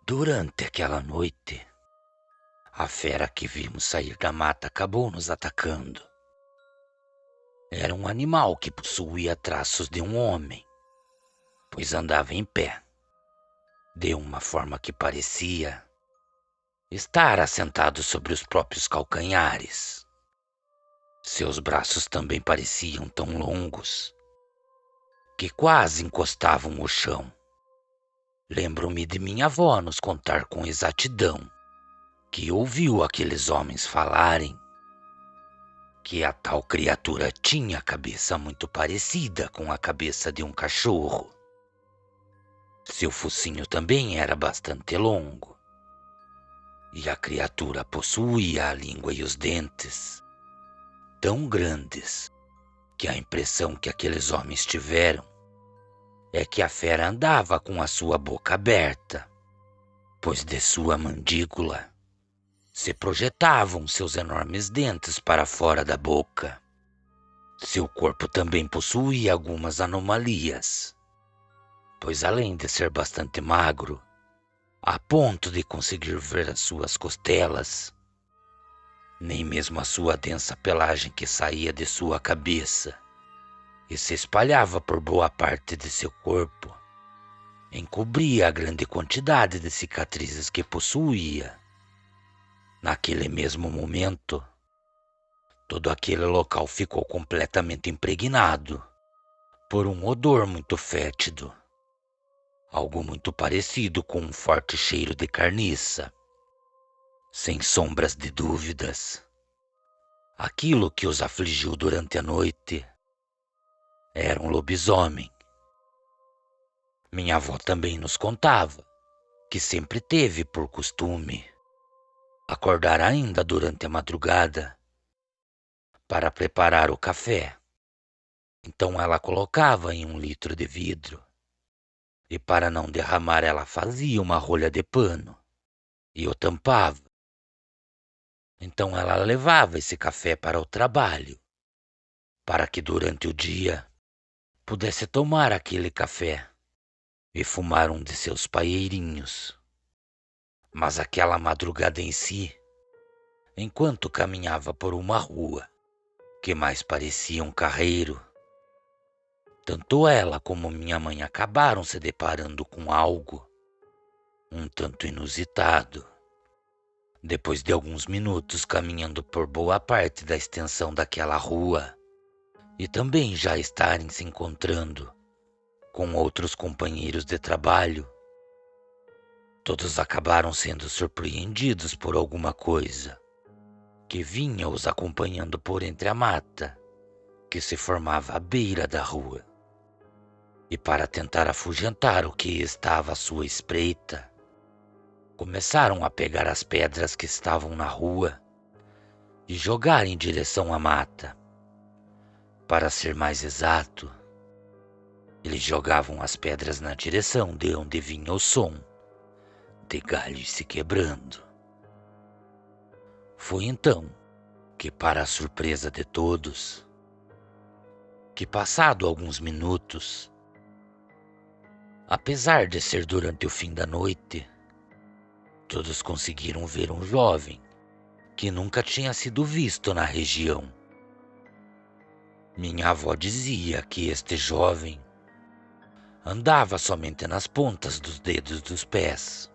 Durante aquela noite, a fera que vimos sair da mata acabou nos atacando. Era um animal que possuía traços de um homem, pois andava em pé, de uma forma que parecia estar assentado sobre os próprios calcanhares. Seus braços também pareciam tão longos que quase encostavam o chão. Lembro-me de minha avó nos contar com exatidão que ouviu aqueles homens falarem que a tal criatura tinha a cabeça muito parecida com a cabeça de um cachorro. Seu focinho também era bastante longo, e a criatura possuía a língua e os dentes tão grandes que a impressão que aqueles homens tiveram é que a fera andava com a sua boca aberta, pois de sua mandíbula se projetavam seus enormes dentes para fora da boca. Seu corpo também possuía algumas anomalias, pois além de ser bastante magro, a ponto de conseguir ver as suas costelas, nem mesmo a sua densa pelagem que saía de sua cabeça e se espalhava por boa parte de seu corpo encobria a grande quantidade de cicatrizes que possuía. Naquele mesmo momento, todo aquele local ficou completamente impregnado por um odor muito fétido, algo muito parecido com um forte cheiro de carniça. Sem sombras de dúvidas, aquilo que os afligiu durante a noite era um lobisomem. Minha avó também nos contava que sempre teve por costume acordar ainda durante a madrugada para preparar o café. Então ela colocava em um litro de vidro e, para não derramar, ela fazia uma rolha de pano e o tampava. Então ela levava esse café para o trabalho, para que durante o dia pudesse tomar aquele café e fumar um de seus paeirinhos. Mas aquela madrugada em si, enquanto caminhava por uma rua que mais parecia um carreiro, tanto ela como minha mãe acabaram se deparando com algo um tanto inusitado. Depois de alguns minutos caminhando por boa parte da extensão daquela rua e também já estarem se encontrando com outros companheiros de trabalho, todos acabaram sendo surpreendidos por alguma coisa que vinha os acompanhando por entre a mata que se formava à beira da rua. E para tentar afugentar o que estava à sua espreita, começaram a pegar as pedras que estavam na rua e jogar em direção à mata. Para ser mais exato, eles jogavam as pedras na direção de onde vinha o som de galhos se quebrando. Foi então que, para a surpresa de todos, que passado alguns minutos, apesar de ser durante o fim da noite, todos conseguiram ver um jovem que nunca tinha sido visto na região. Minha avó dizia que este jovem andava somente nas pontas dos dedos dos pés.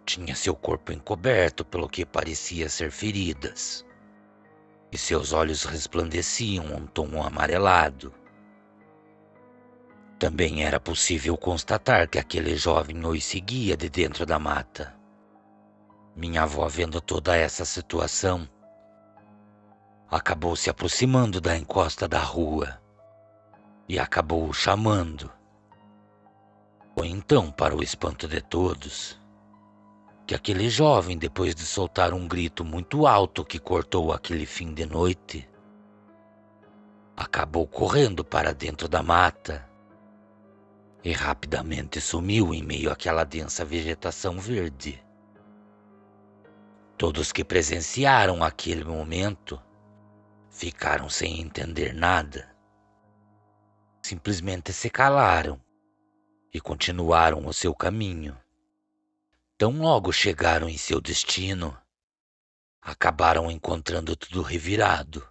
Tinha seu corpo encoberto pelo que parecia ser feridas, e seus olhos resplandeciam um tom amarelado. Também era possível constatar que aquele jovem os seguia de dentro da mata. Minha avó, vendo toda essa situação, acabou se aproximando da encosta da rua e acabou o chamando. Foi então, para o espanto de todos, que aquele jovem, depois de soltar um grito muito alto que cortou aquele fim de noite, acabou correndo para dentro da mata e rapidamente sumiu em meio àquela densa vegetação verde. Todos que presenciaram aquele momento ficaram sem entender nada. Simplesmente se calaram e continuaram o seu caminho. Tão logo chegaram em seu destino, acabaram encontrando tudo revirado.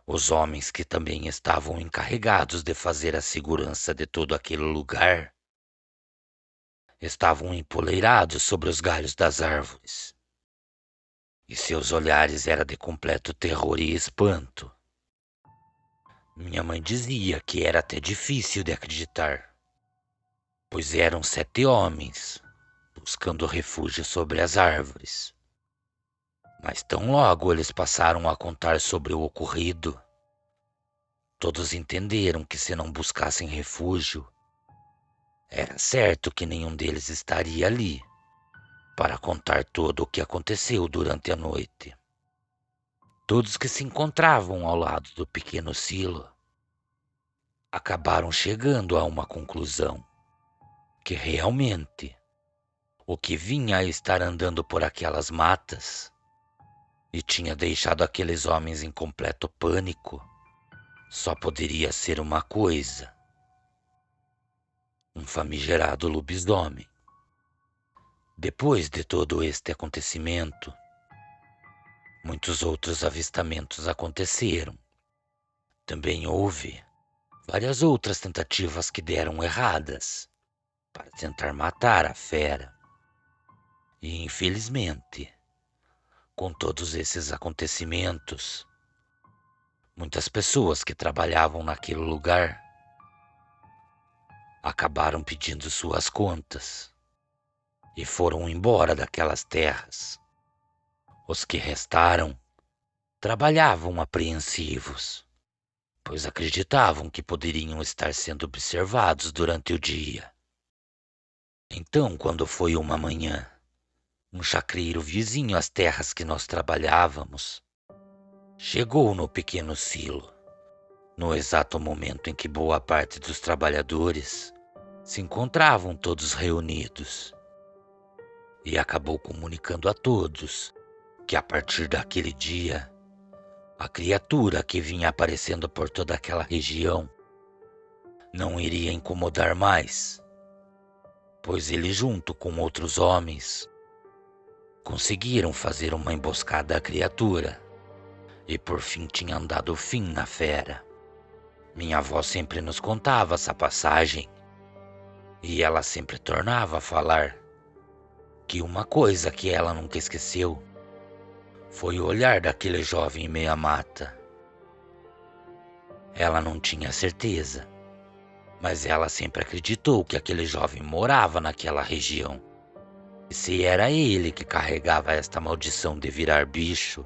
Os homens que também estavam encarregados de fazer a segurança de todo aquele lugar estavam empoleirados sobre os galhos das árvores, e seus olhares eram de completo terror e espanto. Minha mãe dizia que era até difícil de acreditar, pois eram 7 homens buscando refúgio sobre as árvores. Mas tão logo eles passaram a contar sobre o ocorrido, todos entenderam que se não buscassem refúgio, era certo que nenhum deles estaria ali para contar todo o que aconteceu durante a noite. Todos que se encontravam ao lado do pequeno silo acabaram chegando a uma conclusão, que realmente o que vinha a estar andando por aquelas matas e tinha deixado aqueles homens em completo pânico só poderia ser uma coisa: um famigerado lobisomem. Depois de todo este acontecimento, muitos outros avistamentos aconteceram. Também houve várias outras tentativas que deram erradas para tentar matar a fera. E infelizmente, com todos esses acontecimentos, muitas pessoas que trabalhavam naquele lugar acabaram pedindo suas contas e foram embora daquelas terras. Os que restaram trabalhavam apreensivos, pois acreditavam que poderiam estar sendo observados durante o dia. Então, quando foi uma manhã, um chacreiro vizinho às terras que nós trabalhávamos chegou no pequeno silo, no exato momento em que boa parte dos trabalhadores se encontravam todos reunidos, e acabou comunicando a todos que a partir daquele dia, a criatura que vinha aparecendo por toda aquela região não iria incomodar mais, pois ele, junto com outros homens, conseguiram fazer uma emboscada à criatura e por fim tinham dado fim na fera. Minha avó sempre nos contava essa passagem e ela sempre tornava a falar que uma coisa que ela nunca esqueceu foi o olhar daquele jovem em meia mata. Ela não tinha certeza, mas ela sempre acreditou que aquele jovem morava naquela região. E se era ele que carregava esta maldição de virar bicho,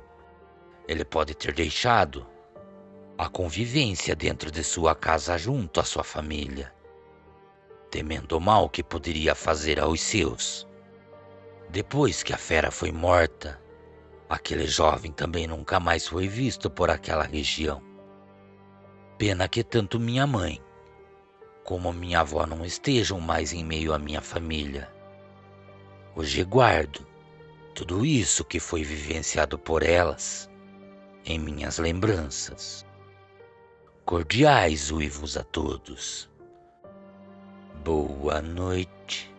ele pode ter deixado a convivência dentro de sua casa junto à sua família, temendo o mal que poderia fazer aos seus. Depois que a fera foi morta, aquele jovem também nunca mais foi visto por aquela região. Pena que tanto minha mãe como minha avó não estejam mais em meio à minha família. Hoje guardo tudo isso que foi vivenciado por elas em minhas lembranças. Cordiais uivos a todos. Boa noite.